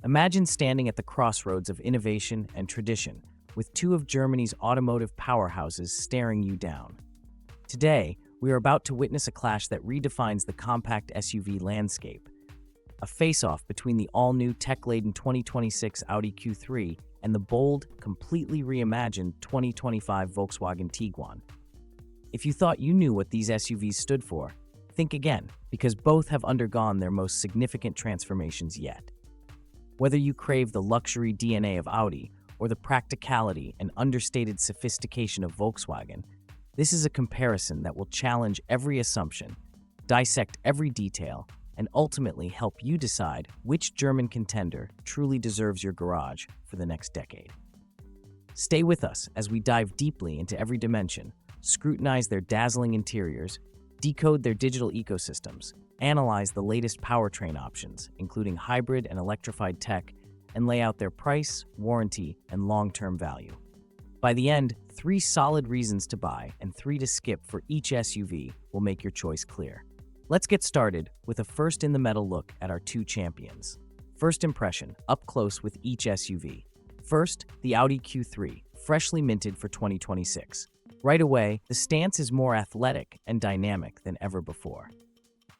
Imagine standing at the crossroads of innovation and tradition, with two of Germany's automotive powerhouses staring you down. Today, we are about to witness a clash that redefines the compact SUV landscape. A face-off between the all-new tech-laden 2026 Audi Q3 and the bold, completely reimagined 2025 Volkswagen Tiguan. If you thought you knew what these SUVs stood for, think again, because both have undergone their most significant transformations yet. Whether you crave the luxury DNA of Audi or the practicality and understated sophistication of Volkswagen, this is a comparison that will challenge every assumption, dissect every detail, and ultimately help you decide which German contender truly deserves your garage for the next decade. Stay with us as we dive deeply into every dimension, scrutinize their dazzling interiors, decode their digital ecosystems, analyze the latest powertrain options, including hybrid and electrified tech, and lay out their price, warranty, and long-term value. By the end, 3 solid reasons to buy and 3 to skip for each SUV will make your choice clear. Let's get started with a first-in-the-metal look at our two champions. First impression, up close with each SUV. First, the Audi Q3, freshly minted for 2026. Right away, the stance is more athletic and dynamic than ever before.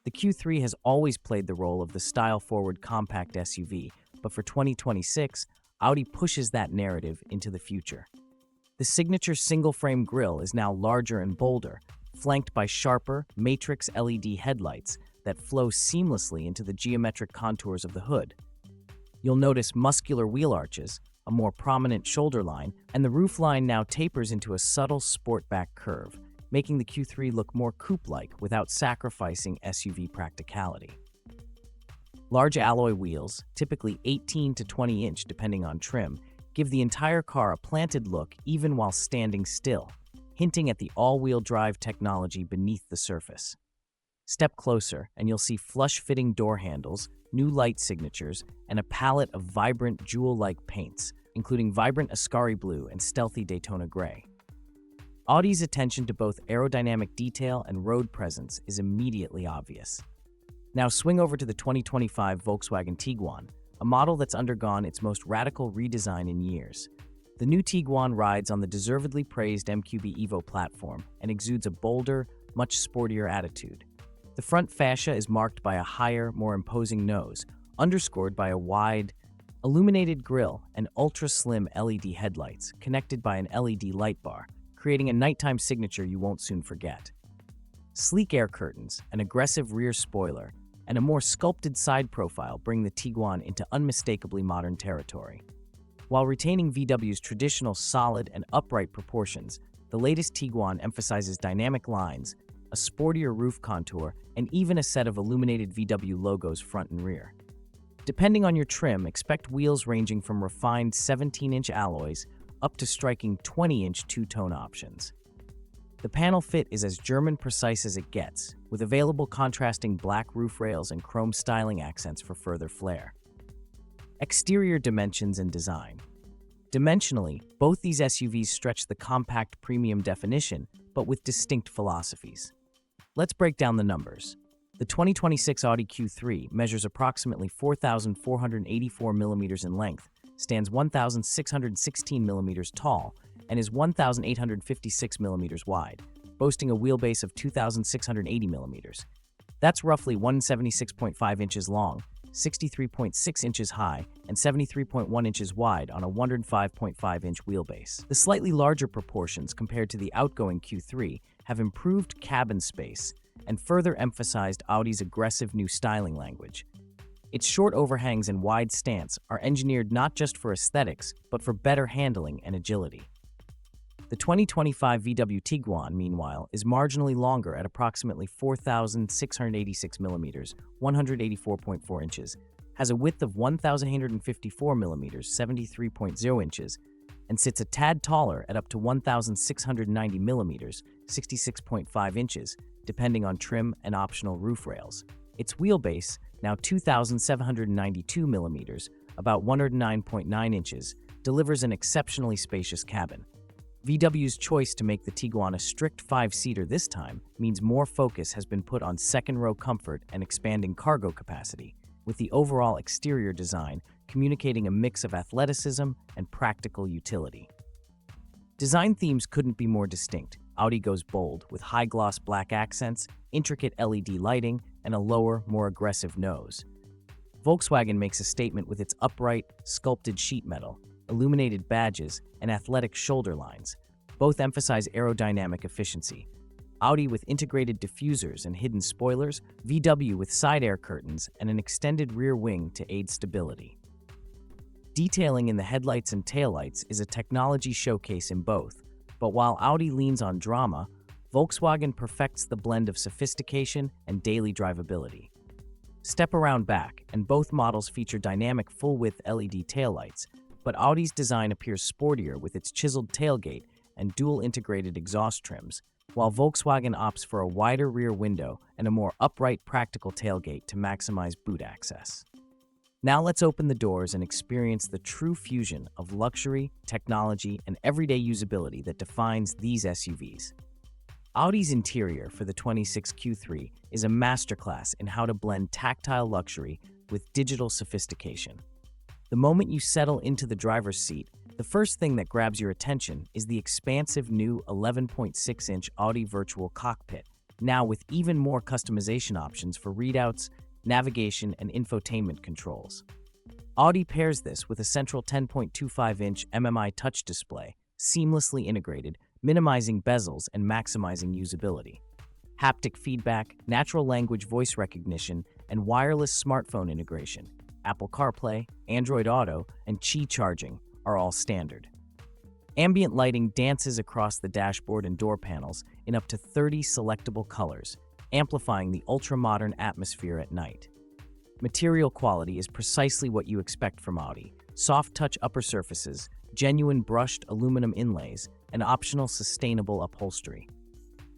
The Q3 has always played the role of the style-forward compact SUV, but for 2026, Audi pushes that narrative into the future. The signature single-frame grille is now larger and bolder, flanked by sharper, matrix LED headlights that flow seamlessly into the geometric contours of the hood. You'll notice muscular wheel arches, a more prominent shoulder line, and the roofline now tapers into a subtle sportback curve, making the Q3 look more coupe-like without sacrificing SUV practicality. Large alloy wheels, typically 18 to 20 inch depending on trim, give the entire car a planted look even while standing still, hinting at the all-wheel drive technology beneath the surface. Step closer and you'll see flush-fitting door handles, new light signatures, and a palette of vibrant jewel-like paints, including vibrant Ascari blue and stealthy Daytona gray. Audi's attention to both aerodynamic detail and road presence is immediately obvious. Now swing over to the 2025 Volkswagen Tiguan, a model that's undergone its most radical redesign in years. The new Tiguan rides on the deservedly praised MQB Evo platform and exudes a bolder, much sportier attitude. The front fascia is marked by a higher, more imposing nose, underscored by a wide, illuminated grille and ultra-slim LED headlights connected by an LED light bar, creating a nighttime signature you won't soon forget. Sleek air curtains, an aggressive rear spoiler, and a more sculpted side profile bring the Tiguan into unmistakably modern territory. While retaining VW's traditional solid and upright proportions, the latest Tiguan emphasizes dynamic lines, a sportier roof contour, and even a set of illuminated VW logos front and rear. Depending on your trim, expect wheels ranging from refined 17-inch alloys up to striking 20-inch two-tone options. The panel fit is as German precise as it gets, with available contrasting black roof rails and chrome styling accents for further flair. Exterior dimensions and design. Dimensionally, both these SUVs stretch the compact premium definition, but with distinct philosophies. Let's break down the numbers. The 2026 Audi Q3 measures approximately 4,484 millimeters in length, stands 1,616 millimeters tall, and is 1,856 millimeters wide, boasting a wheelbase of 2,680 millimeters. That's roughly 176.5 inches long, 63.6 inches high, and 73.1 inches wide on a 105.5-inch wheelbase. The slightly larger proportions compared to the outgoing Q3 have improved cabin space and further emphasized Audi's aggressive new styling language. Its short overhangs and wide stance are engineered not just for aesthetics, but for better handling and agility. The 2025 VW Tiguan, meanwhile, is marginally longer at approximately 4,686 millimeters, 184.4 inches, has a width of 1,854 millimeters, 73.0 inches, and sits a tad taller at up to 1,690 millimeters, 66.5 inches, depending on trim and optional roof rails. Its wheelbase, now 2,792 millimeters, about 109.9 inches, delivers an exceptionally spacious cabin. VW's choice to make the Tiguan a strict 5-seater this time means more focus has been put on second-row comfort and expanding cargo capacity, with the overall exterior design communicating a mix of athleticism and practical utility. Design themes couldn't be more distinct. Audi goes bold with high-gloss black accents, intricate LED lighting, and a lower, more aggressive nose. Volkswagen makes a statement with its upright, sculpted sheet metal, illuminated badges, and athletic shoulder lines. Both emphasize aerodynamic efficiency. Audi with integrated diffusers and hidden spoilers, VW with side air curtains and an extended rear wing to aid stability. Detailing in the headlights and taillights is a technology showcase in both, but while Audi leans on drama, Volkswagen perfects the blend of sophistication and daily drivability. Step around back, and both models feature dynamic full-width LED taillights, but Audi's design appears sportier with its chiseled tailgate and dual-integrated exhaust trims, while Volkswagen opts for a wider rear window and a more upright practical tailgate to maximize boot access. Now let's open the doors and experience the true fusion of luxury, technology, and everyday usability that defines these SUVs. Audi's interior for the 26 Q3 is a masterclass in how to blend tactile luxury with digital sophistication. The moment you settle into the driver's seat, the first thing that grabs your attention is the expansive new 11.6-inch Audi virtual cockpit, now with even more customization options for readouts, navigation, and infotainment controls. Audi pairs this with a central 10.25-inch MMI touch display, seamlessly integrated, minimizing bezels and maximizing usability. Haptic feedback, natural language voice recognition, and wireless smartphone integration, Apple CarPlay, Android Auto, and Qi charging are all standard. Ambient lighting dances across the dashboard and door panels in up to 30 selectable colors, amplifying the ultra-modern atmosphere at night. Material quality is precisely what you expect from Audi: soft-touch upper surfaces, genuine brushed aluminum inlays, and optional sustainable upholstery.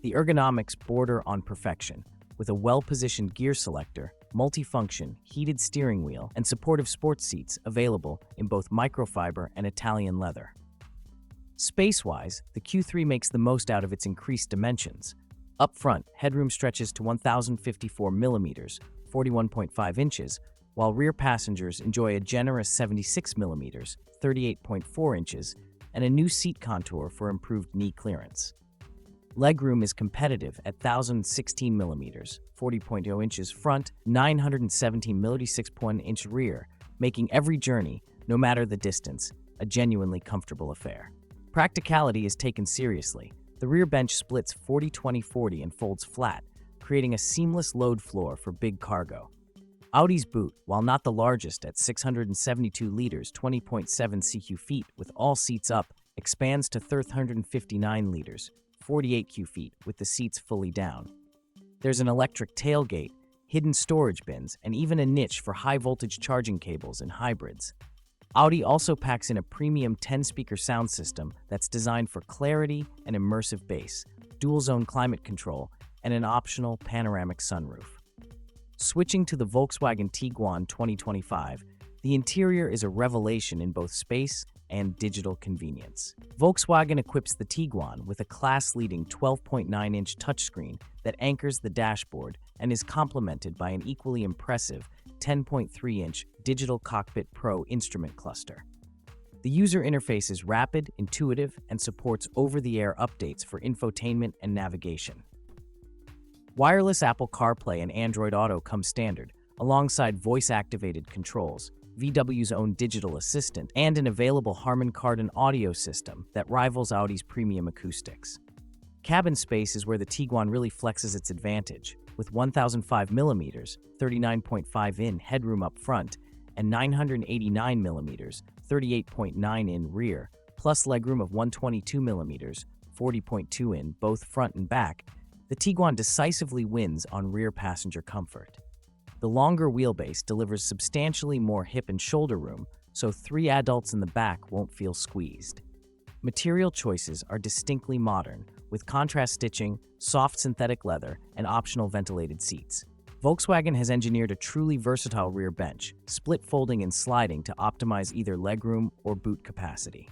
The ergonomics border on perfection, with a well-positioned gear selector, multifunction, heated steering wheel, and supportive sports seats available in both microfiber and Italian leather. Space-wise, the Q3 makes the most out of its increased dimensions. Up front, headroom stretches to 1,054 millimeters, 41.5 inches, while rear passengers enjoy a generous 76 millimeters, 38.4 inches, and a new seat contour for improved knee clearance. Legroom is competitive at 1,016 millimeters, 40.0 inches front, 917 millimeters, 6.1-inch rear, making every journey, no matter the distance, a genuinely comfortable affair. Practicality is taken seriously. The rear bench splits 40-20-40 and folds flat, creating a seamless load floor for big cargo. Audi's boot, while not the largest at 672 liters, 20.7 CQ-feet with all seats up, expands to 359 liters, 48 Q-feet with the seats fully down. There's an electric tailgate, hidden storage bins, and even a niche for high-voltage charging cables and hybrids. Audi also packs in a premium 10-speaker sound system that's designed for clarity and immersive bass, dual-zone climate control, and an optional panoramic sunroof. Switching to the Volkswagen Tiguan 2025, the interior is a revelation in both space and digital convenience. Volkswagen equips the Tiguan with a class-leading 12.9-inch touchscreen that anchors the dashboard and is complemented by an equally impressive 10.3-inch Digital Cockpit Pro instrument cluster. The user interface is rapid, intuitive, and supports over-the-air updates for infotainment and navigation. Wireless Apple CarPlay and Android Auto come standard, alongside voice-activated controls, VW's own digital assistant, and an available Harman Kardon audio system that rivals Audi's premium acoustics. Cabin space is where the Tiguan really flexes its advantage, with 1,005 millimeters, 39.5 in headroom up front, and 989 millimeters, 38.9 in rear, plus legroom of 122 millimeters, 40.2 in both front and back. The Tiguan decisively wins on rear passenger comfort. The longer wheelbase delivers substantially more hip and shoulder room, so 3 adults in the back won't feel squeezed. Material choices are distinctly modern, with contrast stitching, soft synthetic leather, and optional ventilated seats. Volkswagen has engineered a truly versatile rear bench, split folding and sliding to optimize either legroom or boot capacity.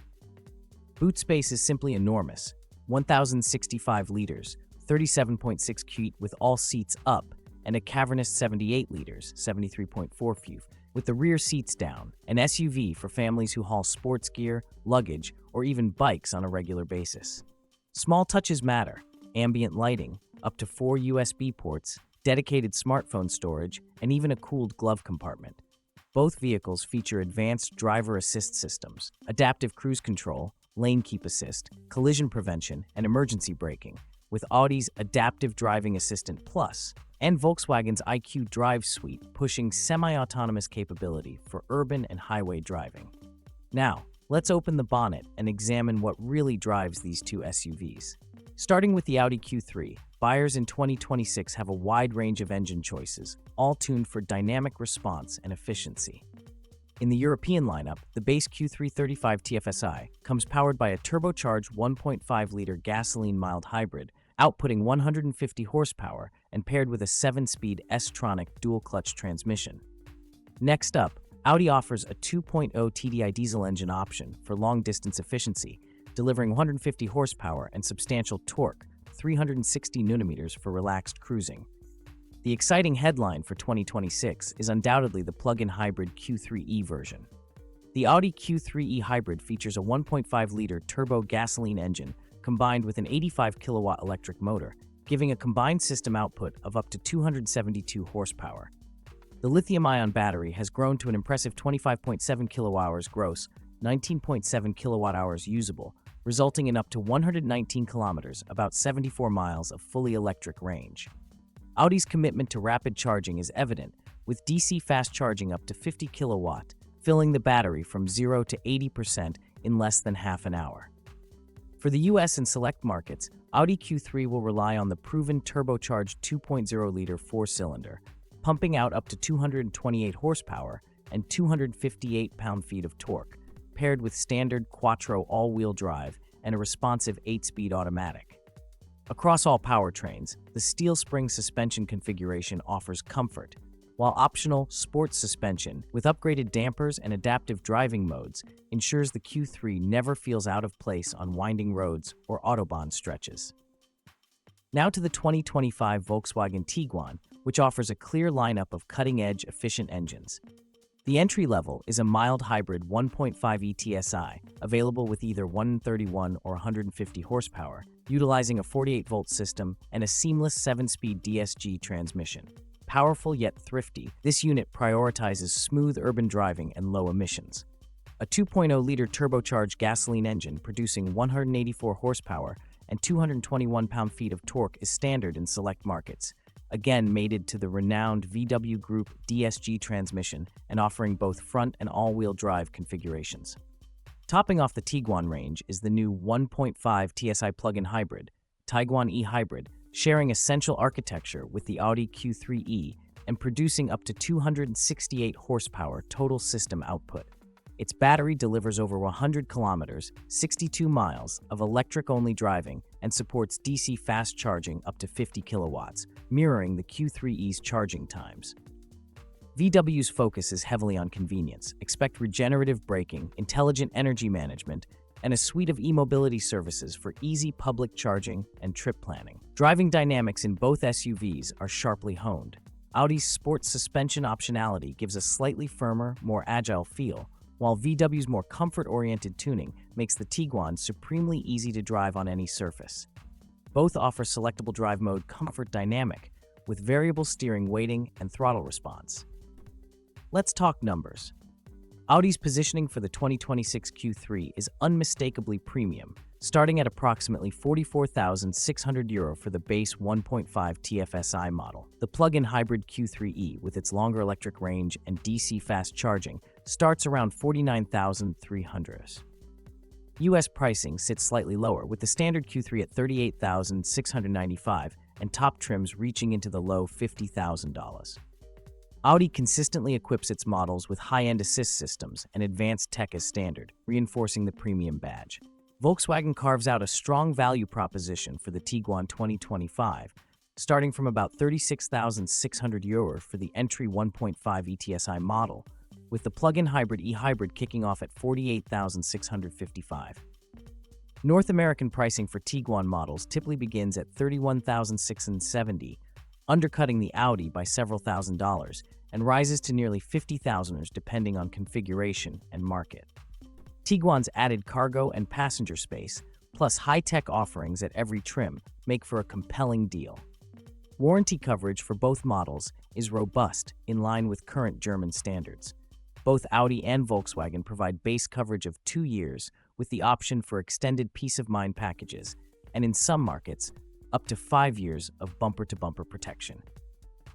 Boot space is simply enormous, 1,065 liters, 37.6 feet with all seats up, and a cavernous 78 liters, 73.4 feet, with the rear seats down, an SUV for families who haul sports gear, luggage, or even bikes on a regular basis. Small touches matter: ambient lighting, up to 4 USB ports, dedicated smartphone storage, and even a cooled glove compartment. Both vehicles feature advanced driver assist systems, adaptive cruise control, lane keep assist, collision prevention, and emergency braking, with Audi's Adaptive Driving Assistant Plus and Volkswagen's IQ Drive Suite pushing semi-autonomous capability for urban and highway driving. Now, let's open the bonnet and examine what really drives these two SUVs. Starting with the Audi Q3, buyers in 2026 have a wide range of engine choices, all tuned for dynamic response and efficiency. In the European lineup, the base Q3 35 TFSI comes powered by a turbocharged 1.5-liter gasoline mild hybrid, outputting 150 horsepower and paired with a 7-speed S-tronic dual-clutch transmission. Next up, Audi offers a 2.0 TDI diesel engine option for long-distance efficiency, delivering 150 horsepower and substantial torque, 360 Nm for relaxed cruising. The exciting headline for 2026 is undoubtedly the plug-in hybrid Q3e version. The Audi Q3e hybrid features a 1.5-liter turbo gasoline engine combined with an 85-kilowatt electric motor, giving a combined system output of up to 272 horsepower. The lithium-ion battery has grown to an impressive 25.7 kilowatt-hours gross, 19.7 kilowatt-hours usable, resulting in up to 119 kilometers, about 74 miles of fully electric range. Audi's commitment to rapid charging is evident, with DC fast charging up to 50 kilowatt, filling the battery from 0 to 80% in less than half an hour. For the US and select markets, Audi Q3 will rely on the proven turbocharged 2.0-liter four-cylinder, pumping out up to 228 horsepower and 258 pound-feet of torque, paired with standard quattro all-wheel drive and a responsive 8-speed automatic. Across all powertrains, the steel spring suspension configuration offers comfort, while optional sports suspension with upgraded dampers and adaptive driving modes ensures the Q3 never feels out of place on winding roads or autobahn stretches. Now to the 2025 Volkswagen Tiguan, which offers a clear lineup of cutting-edge, efficient engines. The entry level is a mild hybrid 1.5 ETSI, available with either 131 or 150 horsepower, utilizing a 48-volt system and a seamless 7-speed DSG transmission. Powerful yet thrifty, this unit prioritizes smooth urban driving and low emissions. A 2.0-liter turbocharged gasoline engine producing 184 horsepower and 221 pound-feet of torque is standard in select markets, again mated to the renowned VW Group DSG transmission and offering both front and all-wheel drive configurations. Topping off the Tiguan range is the new 1.5 TSI plug-in hybrid, Tiguan e-Hybrid, sharing essential architecture with the Audi Q3e and producing up to 268 horsepower total system output. Its battery delivers over 100 kilometers, 62 miles of electric-only driving and supports DC fast charging up to 50 kilowatts, mirroring the Q3e's charging times. VW's focus is heavily on convenience. Expect regenerative braking, intelligent energy management, and a suite of e-mobility services for easy public charging and trip planning. Driving dynamics in both SUVs are sharply honed. Audi's sports suspension optionality gives a slightly firmer, more agile feel, while VW's more comfort-oriented tuning makes the Tiguan supremely easy to drive on any surface. Both offer selectable drive mode Comfort Dynamic, with variable steering weighting and throttle response. Let's talk numbers. Audi's positioning for the 2026 Q3 is unmistakably premium, starting at approximately €44,600 for the base 1.5 TFSI model. The plug-in hybrid Q3e, with its longer electric range and DC fast charging, starts around $49,300. US pricing sits slightly lower, with the standard Q3 at $38,695 and top trims reaching into the low $50,000. Audi consistently equips its models with high-end assist systems and advanced tech as standard, reinforcing the premium badge. Volkswagen carves out a strong value proposition for the Tiguan 2025, starting from about €36,600 for the entry 1.5 ETSI model, with the plug-in hybrid e-Hybrid kicking off at $48,655. North American pricing for Tiguan models typically begins at $31,670, undercutting the Audi by several $1,000s and rises to nearly 50,000 depending on configuration and market. Tiguan's added cargo and passenger space, plus high-tech offerings at every trim, make for a compelling deal. Warranty coverage for both models is robust, in line with current German standards. Both Audi and Volkswagen provide base coverage of 2 years with the option for extended peace-of-mind packages, and in some markets, up to 5 years of bumper-to-bumper protection.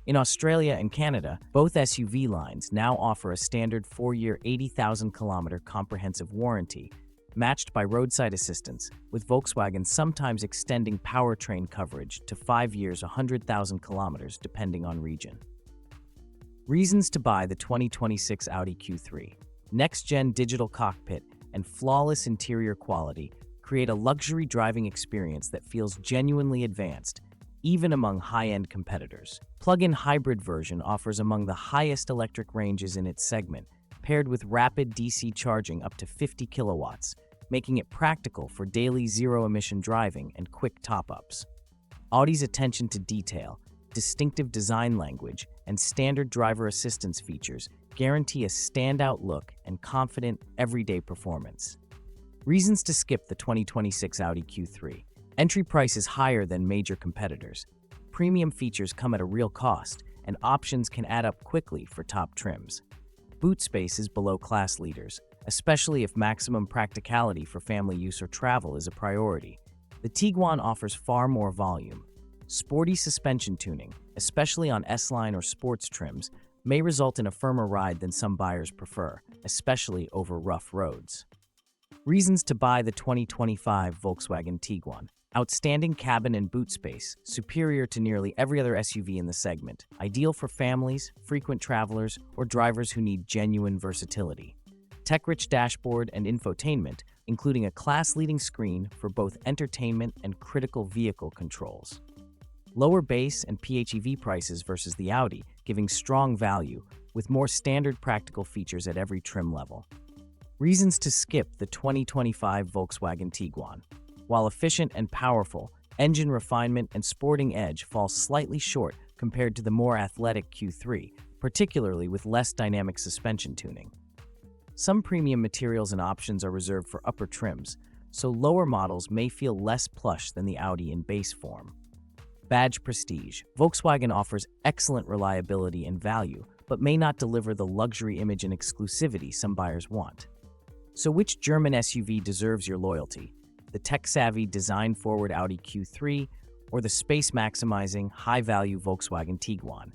In Australia and Canada, both SUV lines now offer a standard 4-year 80,000-kilometer comprehensive warranty, matched by roadside assistance, with Volkswagen sometimes extending powertrain coverage to 5 years 100,000 kilometers depending on region. Reasons to buy the 2026 Audi Q3. Next-gen digital cockpit and flawless interior quality create a luxury driving experience that feels genuinely advanced, even among high-end competitors. Plug-in hybrid version offers among the highest electric ranges in its segment, paired with rapid DC charging up to 50 kilowatts, making it practical for daily zero-emission driving and quick top-ups. Audi's attention to detail, distinctive design language, and standard driver assistance features guarantee a standout look and confident, everyday performance. Reasons to skip the 2026 Audi Q3. Entry price is higher than major competitors. Premium features come at a real cost, and options can add up quickly for top trims. Boot space is below class leaders, especially if maximum practicality for family use or travel is a priority. The Tiguan offers far more volume. Sporty suspension tuning, especially on S-Line or sports trims, may result in a firmer ride than some buyers prefer, especially over rough roads. Reasons to buy the 2025 Volkswagen Tiguan. Outstanding cabin and boot space, superior to nearly every other SUV in the segment, ideal for families, frequent travelers, or drivers who need genuine versatility. Tech-rich dashboard and infotainment, including a class-leading screen for both entertainment and critical vehicle controls. Lower base and PHEV prices versus the Audi, giving strong value, with more standard practical features at every trim level. Reasons to skip the 2025 Volkswagen Tiguan. While efficient and powerful, engine refinement and sporting edge fall slightly short compared to the more athletic Q3, particularly with less dynamic suspension tuning. Some premium materials and options are reserved for upper trims, so lower models may feel less plush than the Audi in base form. Badge prestige. Volkswagen offers excellent reliability and value, but may not deliver the luxury image and exclusivity some buyers want. So which German SUV deserves your loyalty? The tech-savvy, design-forward Audi Q3, or the space-maximizing, high-value Volkswagen Tiguan?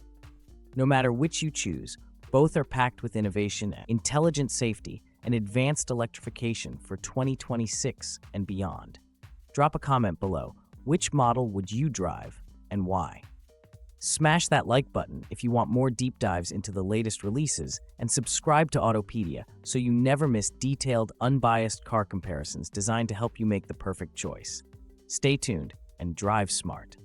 No matter which you choose, both are packed with innovation, intelligent safety, and advanced electrification for 2026 and beyond. Drop a comment below. Which model would you drive, and why? Smash that like button if you want more deep dives into the latest releases, and subscribe to AutoPedia so you never miss detailed, unbiased car comparisons designed to help you make the perfect choice. Stay tuned and drive smart.